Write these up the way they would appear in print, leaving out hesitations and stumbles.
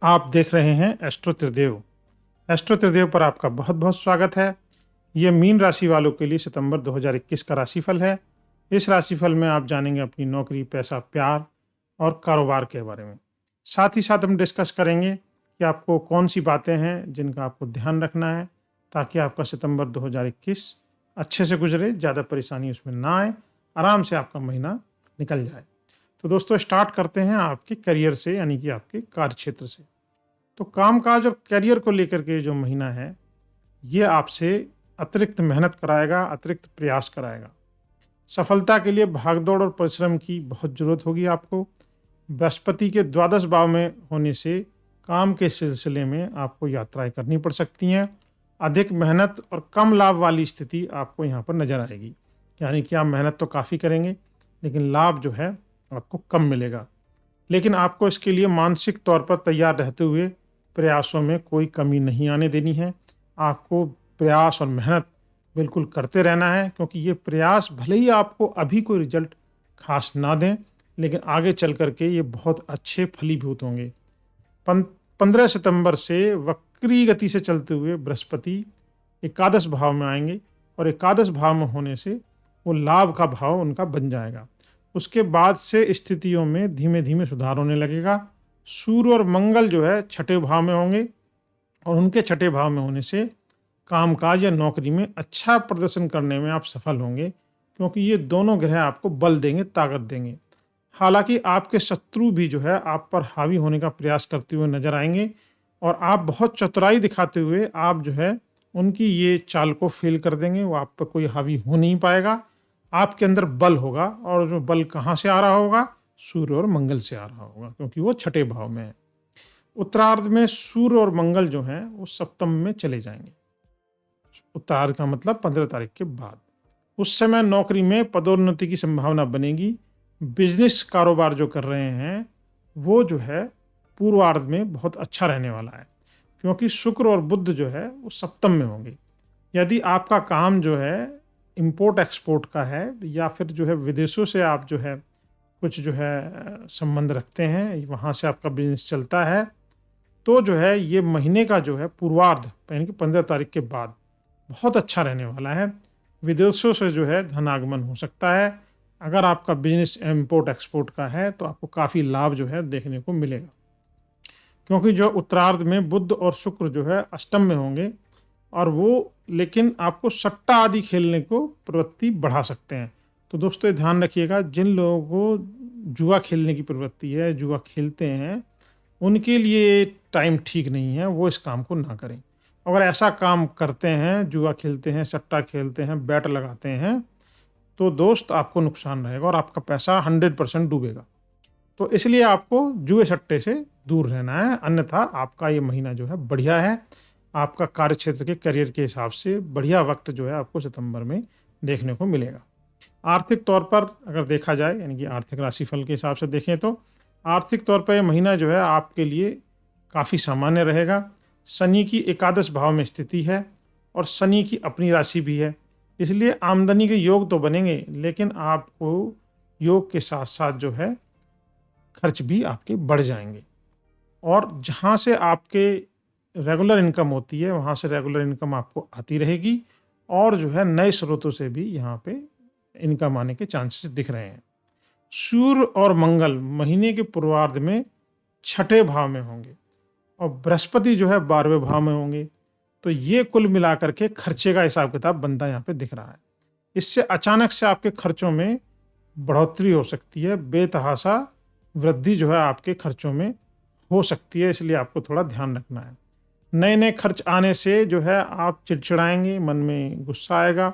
आप देख रहे हैं एस्ट्रो त्रिदेव। एस्ट्रो त्रिदेव पर आपका बहुत बहुत स्वागत है। ये मीन राशि वालों के लिए सितंबर 2021 का राशिफल है। इस राशिफल में आप जानेंगे अपनी नौकरी, पैसा, प्यार और कारोबार के बारे में। साथ ही साथ हम डिस्कस करेंगे कि आपको कौन सी बातें हैं जिनका आपको ध्यान रखना है ताकि आपका सितंबर 2021 अच्छे से गुजरे, ज़्यादा परेशानी उसमें ना आए, आराम से आपका महीना निकल जाए। तो दोस्तों स्टार्ट करते हैं आपके करियर से, यानी कि आपके कार्य क्षेत्र से। तो कामकाज और करियर को लेकर के जो महीना है, ये आपसे अतिरिक्त मेहनत कराएगा, अतिरिक्त प्रयास कराएगा। सफलता के लिए भागदौड़ और परिश्रम की बहुत ज़रूरत होगी आपको। बृहस्पति के द्वादश भाव में होने से काम के सिलसिले में आपको यात्राएं करनी पड़ सकती हैं। अधिक मेहनत और कम लाभ वाली स्थिति आपको यहाँ पर नज़र आएगी। यानी कि आप मेहनत तो काफ़ी करेंगे, लेकिन लाभ जो है आपको कम मिलेगा। लेकिन आपको इसके लिए मानसिक तौर पर तैयार रहते हुए प्रयासों में कोई कमी नहीं आने देनी है। आपको प्रयास और मेहनत बिल्कुल करते रहना है, क्योंकि ये प्रयास भले ही आपको अभी कोई रिजल्ट खास ना दें, लेकिन आगे चल कर के ये बहुत अच्छे फलीभूत होंगे। 15 सितंबर से वक्री गति से चलते हुए बृहस्पति एकादश भाव में आएंगे और एकादश भाव में होने से वो लाभ का भाव उनका बन जाएगा। उसके बाद से स्थितियों में धीमे धीमे सुधार होने लगेगा। सूर्य और मंगल जो है छठे भाव में होंगे और उनके छठे भाव में होने से कामकाज या नौकरी में अच्छा प्रदर्शन करने में आप सफल होंगे, क्योंकि ये दोनों ग्रह आपको बल देंगे, ताकत देंगे। हालांकि आपके शत्रु भी जो है आप पर हावी होने का प्रयास करते हुए नजर आएंगे और आप बहुत चतुराई दिखाते हुए आप जो है उनकी ये चाल को फेल कर देंगे। वो आप पर कोई हावी हो नहीं पाएगा। आपके अंदर बल होगा, और जो बल कहाँ से आ रहा होगा? सूर्य और मंगल से आ रहा होगा, क्योंकि वो छठे भाव में है। उत्तरार्ध में सूर्य और मंगल जो हैं वो सप्तम में चले जाएंगे। उत्तरार्ध का मतलब 15 तारीख के बाद। उस समय नौकरी में पदोन्नति की संभावना बनेगी। बिजनेस कारोबार जो कर रहे हैं वो जो है पूर्वार्ध में बहुत अच्छा रहने वाला है, क्योंकि शुक्र और बुध जो है वो सप्तम में होंगे। यदि आपका काम जो है इंपोर्ट एक्सपोर्ट का है, या फिर जो है विदेशों से आप जो है कुछ जो है संबंध रखते हैं, वहाँ से आपका बिजनेस चलता है, तो जो है ये महीने का जो है पूर्वार्ध यानी कि 15 तारीख के बाद बहुत अच्छा रहने वाला है। विदेशों से जो है धनागमन हो सकता है। अगर आपका बिजनेस इंपोर्ट एक्सपोर्ट का है तो आपको काफ़ी लाभ जो है देखने को मिलेगा, क्योंकि जो उत्तरार्ध में बुध और शुक्र जो है अष्टम में होंगे, और वो लेकिन आपको सट्टा आदि खेलने को प्रवृत्ति बढ़ा सकते हैं। तो दोस्तों ध्यान रखिएगा, जिन लोगों को जुआ खेलने की प्रवृत्ति है, जुआ खेलते हैं, उनके लिए टाइम ठीक नहीं है, वो इस काम को ना करें। अगर ऐसा काम करते हैं, जुआ खेलते हैं, सट्टा खेलते हैं, बैट लगाते हैं, तो दोस्त आपको नुकसान रहेगा और आपका पैसा 100% डूबेगा। तो इसलिए आपको जुए सट्टे से दूर रहना है, अन्यथा आपका ये महीना जो है बढ़िया है। आपका कार्य क्षेत्र के करियर के हिसाब से बढ़िया वक्त जो है आपको सितंबर में देखने को मिलेगा। आर्थिक तौर पर अगर देखा जाए, यानी कि आर्थिक राशिफल के हिसाब से देखें, तो आर्थिक तौर पर यह महीना जो है आपके लिए काफ़ी सामान्य रहेगा। शनि की एकादश भाव में स्थिति है और शनि की अपनी राशि भी है, इसलिए आमदनी के योग तो बनेंगे, लेकिन आपको योग के साथ साथ जो है खर्च भी आपके बढ़ जाएंगे। और जहाँ से आपके रेगुलर इनकम होती है, वहाँ से रेगुलर इनकम आपको आती रहेगी, और जो है नए स्रोतों से भी यहाँ पे इनकम आने के चांसेस दिख रहे हैं। सूर्य और मंगल महीने के पूर्वार्ध में छठे भाव में होंगे और बृहस्पति जो है 12वें भाव में होंगे। तो ये कुल मिलाकर के खर्चे का हिसाब किताब बनता यहाँ पे दिख रहा है। इससे अचानक से आपके खर्चों में बढ़ोतरी हो सकती है, बेतहाशा वृद्धि जो है आपके खर्चों में हो सकती है, इसलिए आपको थोड़ा ध्यान रखना है। नए नए खर्च आने से जो है आप चिड़चिड़ाएंगे, मन में गुस्सा आएगा,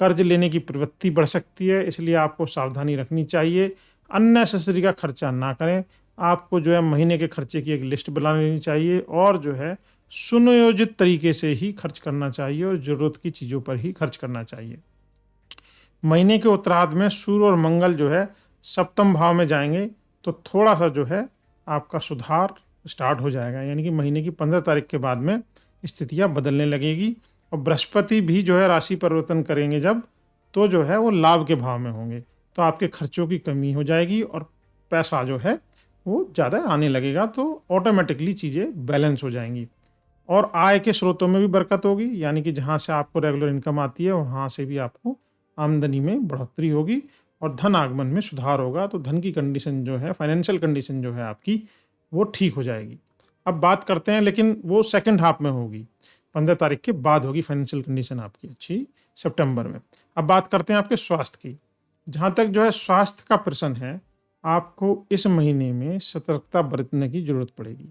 कर्ज लेने की प्रवृत्ति बढ़ सकती है, इसलिए आपको सावधानी रखनी चाहिए। अननेसेसरी का खर्चा ना करें। आपको जो है महीने के खर्चे की एक लिस्ट बना लेनी चाहिए और जो है सुनियोजित तरीके से ही खर्च करना चाहिए और ज़रूरत की चीज़ों पर ही खर्च करना चाहिए। महीने के उत्तरार्ध में सूर्य और मंगल जो है सप्तम भाव में जाएंगे, तो थोड़ा सा जो है आपका सुधार स्टार्ट हो जाएगा, यानी कि महीने की 15 तारीख के बाद में स्थितियां बदलने लगेगी। और बृहस्पति भी जो है राशि परिवर्तन करेंगे जब, तो जो है वो लाभ के भाव में होंगे, तो आपके खर्चों की कमी हो जाएगी और पैसा जो है वो ज़्यादा आने लगेगा, तो ऑटोमेटिकली चीज़ें बैलेंस हो जाएँगी। और आय के स्रोतों में भी बरकत होगी, यानी कि जहाँ से आपको रेगुलर इनकम आती है वहाँ से भी आपको आमदनी में बढ़ोतरी होगी और धन आगमन में सुधार होगा। तो धन की कंडीशन जो है, फाइनेंशियल कंडीशन जो है आपकी, वो ठीक हो जाएगी। अब बात करते हैं, लेकिन वो सेकंड हाफ में होगी, 15 तारीख के बाद होगी फाइनेंशियल कंडीशन आपकी अच्छी, सितंबर में। अब बात करते हैं आपके स्वास्थ्य की। जहाँ तक जो है स्वास्थ्य का प्रश्न है, आपको इस महीने में सतर्कता बरतने की ज़रूरत पड़ेगी।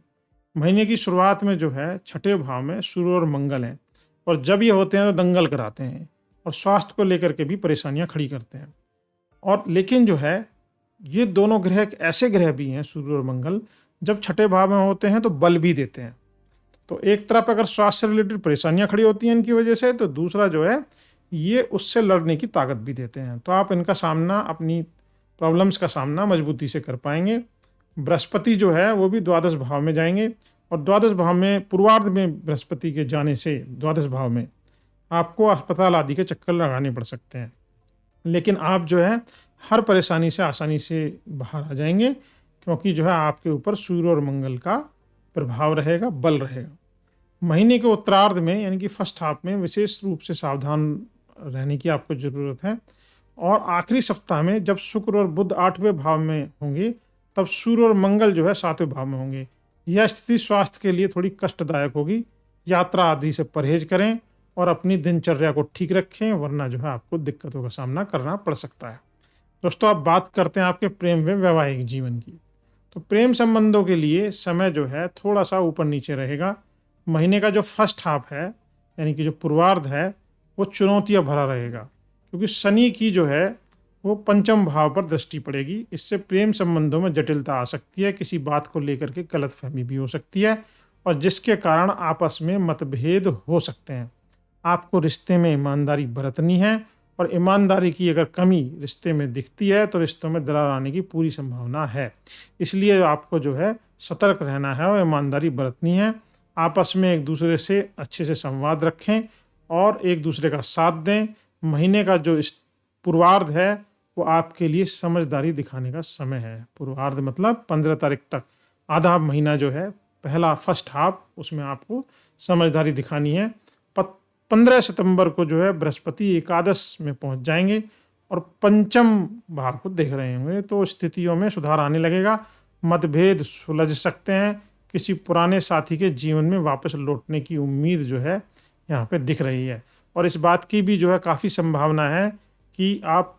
महीने की शुरुआत में जो है छठे भाव में सूर्य और मंगल हैं, और जब ये होते हैं तो दंगल कराते हैं और स्वास्थ्य को लेकर के भी परेशानियां खड़ी करते हैं। और लेकिन जो है, ये दोनों ग्रह एक ऐसे ग्रह भी हैं, सूर्य और मंगल, जब छठे भाव में होते हैं तो बल भी देते हैं। तो एक तरफ अगर स्वास्थ्य से रिलेटेड परेशानियां खड़ी होती हैं इनकी वजह से, तो दूसरा जो है, ये उससे लड़ने की ताकत भी देते हैं। तो आप इनका सामना, अपनी प्रॉब्लम्स का सामना मजबूती से कर पाएंगे। बृहस्पति जो है वो भी द्वादश भाव में जाएंगे, और द्वादश भाव में पूर्वार्ध में बृहस्पति के जाने से द्वादश भाव में आपको अस्पताल आदि के चक्कर लगाने पड़ सकते हैं। लेकिन आप जो है हर परेशानी से आसानी से बाहर आ जाएंगे, क्योंकि जो है आपके ऊपर सूर्य और मंगल का प्रभाव रहेगा, बल रहेगा। महीने के उत्तरार्ध में, यानी कि फर्स्ट हाफ में, विशेष रूप से सावधान रहने की आपको ज़रूरत है। और आखिरी सप्ताह में जब शुक्र और बुध 8वें भाव में होंगे, तब सूर्य और मंगल जो है 7वें भाव में होंगे। यह स्थिति स्वास्थ्य के लिए थोड़ी कष्टदायक होगी। यात्रा आदि से परहेज करें और अपनी दिनचर्या को ठीक रखें, वरना जो है आपको दिक्कतों का सामना करना पड़ सकता है। दोस्तों, अब बात करते हैं आपके प्रेम व वैवाहिक जीवन की। तो प्रेम संबंधों के लिए समय जो है थोड़ा सा ऊपर नीचे रहेगा। महीने का जो फर्स्ट हाफ है, यानी कि जो पूर्वार्ध है, वो चुनौतियां भरा रहेगा, क्योंकि शनि की जो है वो पंचम भाव पर दृष्टि पड़ेगी। इससे प्रेम संबंधों में जटिलता आ सकती है, किसी बात को लेकर के गलतफहमी भी हो सकती है, और जिसके कारण आपस में मतभेद हो सकते हैं। आपको रिश्ते में ईमानदारी बरतनी है, और ईमानदारी की अगर कमी रिश्ते में दिखती है तो रिश्तों में दरार आने की पूरी संभावना है। इसलिए आपको जो है सतर्क रहना है और ईमानदारी बरतनी है। आपस में एक दूसरे से अच्छे से संवाद रखें और एक दूसरे का साथ दें। महीने का जो पूर्वार्ध है वो आपके लिए समझदारी दिखाने का समय है। पूर्वार्ध मतलब 15 तारीख तक, आधा महीना जो है, पहला फर्स्ट हाफ, उसमें आपको समझदारी दिखानी है। 15 सितंबर को जो है बृहस्पति एकादश में पहुंच जाएंगे और पंचम भाव को देख रहे होंगे, तो स्थितियों में सुधार आने लगेगा। मतभेद सुलझ सकते हैं। किसी पुराने साथी के जीवन में वापस लौटने की उम्मीद जो है यहाँ पे दिख रही है, और इस बात की भी जो है काफ़ी संभावना है कि आप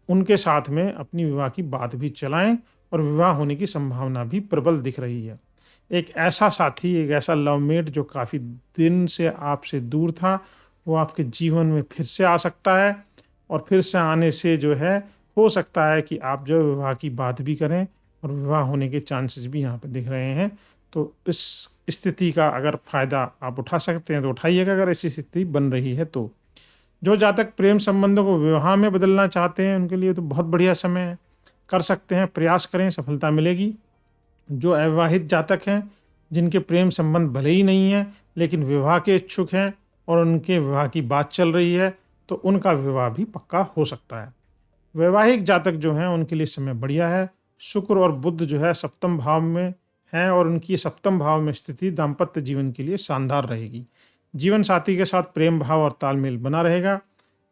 उनके साथ में अपनी विवाह की बात भी चलाएं, और विवाह होने की संभावना भी प्रबल दिख रही है। एक ऐसा साथी, एक ऐसा लवमेट जो काफ़ी दिन से आपसे दूर था, वो आपके जीवन में फिर से आ सकता है, और फिर से आने से जो है हो सकता है कि आप जो विवाह की बात भी करें, और विवाह होने के चांसेस भी यहाँ पे दिख रहे हैं। तो इस स्थिति का अगर फ़ायदा आप उठा सकते हैं तो उठाइएगा, अगर ऐसी स्थिति बन रही है तो। जो जातक प्रेम संबंधों को विवाह में बदलना चाहते हैं उनके लिए तो बहुत बढ़िया समय है, कर सकते हैं, प्रयास करें, सफलता मिलेगी। जो अविवाहित जातक हैं, जिनके प्रेम संबंध भले ही नहीं है लेकिन विवाह के इच्छुक हैं और उनके विवाह की बात चल रही है, तो उनका विवाह भी पक्का हो सकता है। वैवाहिक जातक जो हैं उनके लिए समय बढ़िया है। शुक्र और बुध जो है सप्तम भाव में हैं, और उनकी सप्तम भाव में स्थिति दाम्पत्य जीवन के लिए शानदार रहेगी। जीवन साथी के साथ प्रेम भाव और तालमेल बना रहेगा।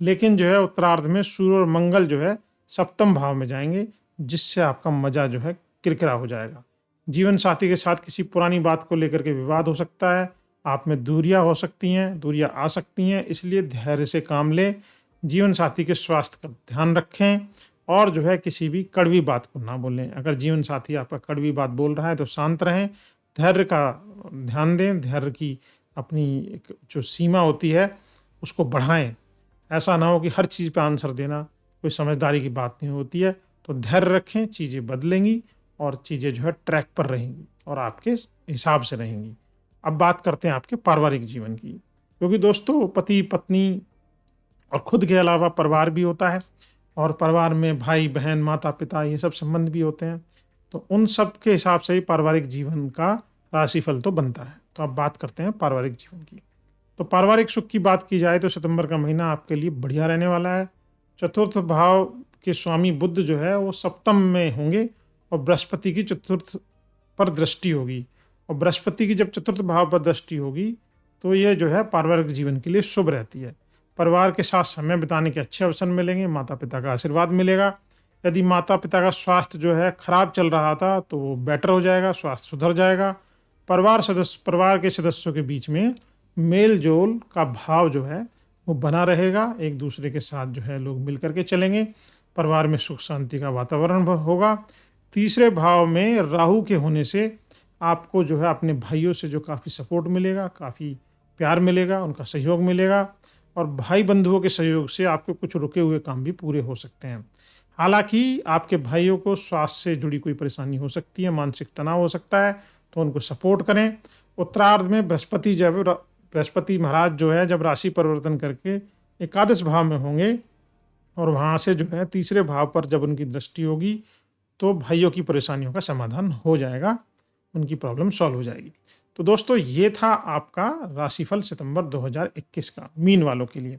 लेकिन जो है उत्तरार्ध में सूर्य और मंगल जो है सप्तम भाव में जाएंगे, जिससे आपका मजा जो है किरकिरा हो जाएगा। जीवन साथी के साथ किसी पुरानी बात को लेकर के विवाद हो सकता है। आप में दूरियां हो सकती हैं, दूरियां आ सकती हैं, इसलिए धैर्य से काम लें। जीवन साथी के स्वास्थ्य का ध्यान रखें, और जो है किसी भी कड़वी बात को ना बोलें। अगर जीवन साथी आपका कड़वी बात बोल रहा है तो शांत रहें, धैर्य का ध्यान दें, धैर्य की अपनी एक जो सीमा होती है उसको बढ़ाएं। ऐसा ना हो कि हर चीज़ पे आंसर देना कोई समझदारी की बात नहीं होती है। तो धैर्य रखें, चीज़ें बदलेंगी और चीज़ें जो है ट्रैक पर रहेंगी और आपके हिसाब से रहेंगी। अब बात करते हैं आपके पारिवारिक जीवन की, क्योंकि दोस्तों पति पत्नी और खुद के अलावा परिवार भी होता है, और परिवार में भाई बहन माता पिता ये सब संबंध भी होते हैं। तो उन सब के हिसाब से ही पारिवारिक जीवन का राशिफल तो बनता है। तो अब बात करते हैं पारिवारिक जीवन की। तो पारिवारिक सुख की बात की जाए तो सितंबर का महीना आपके लिए बढ़िया रहने वाला है। चतुर्थ भाव के स्वामी बुध जो है वो सप्तम में होंगे, और बृहस्पति की चतुर्थ पर दृष्टि होगी, और बृहस्पति की जब चतुर्थ भाव पर दृष्टि होगी तो ये जो है पारिवारिक जीवन के लिए शुभ रहती है। परिवार के साथ समय बिताने के अच्छे अवसर मिलेंगे, माता पिता का आशीर्वाद मिलेगा। यदि माता पिता का स्वास्थ्य जो है खराब चल रहा था तो वो बेटर हो जाएगा, स्वास्थ्य सुधर जाएगा। परिवार के सदस्यों के बीच में मेल जोल का भाव जो है वो बना रहेगा, एक दूसरे के साथ जो है लोग मिल करके चलेंगे, परिवार में सुख शांति का वातावरण होगा। तीसरे भाव में राहु के होने से आपको जो है अपने भाइयों से जो काफ़ी सपोर्ट मिलेगा, काफ़ी प्यार मिलेगा, उनका सहयोग मिलेगा, और भाई बंधुओं के सहयोग से आपके कुछ रुके हुए काम भी पूरे हो सकते हैं। हालांकि आपके भाइयों को स्वास्थ्य से जुड़ी कोई परेशानी हो सकती है, मानसिक तनाव हो सकता है, तो उनको सपोर्ट करें। उत्तरार्ध में बृहस्पति महाराज जो है जब राशि परिवर्तन करके एकादश भाव में होंगे और वहाँ से जो है तीसरे भाव पर जब उनकी दृष्टि होगी तो भाइयों की परेशानियों का समाधान हो जाएगा, उनकी प्रॉब्लम सॉल्व हो जाएगी। तो दोस्तों ये था आपका राशिफल सितंबर 2021 का मीन वालों के लिए।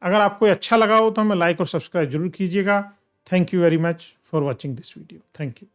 अगर आपको अच्छा लगा हो तो हमें लाइक और सब्सक्राइब जरूर कीजिएगा। Thank you very much for watching this video. Thank you.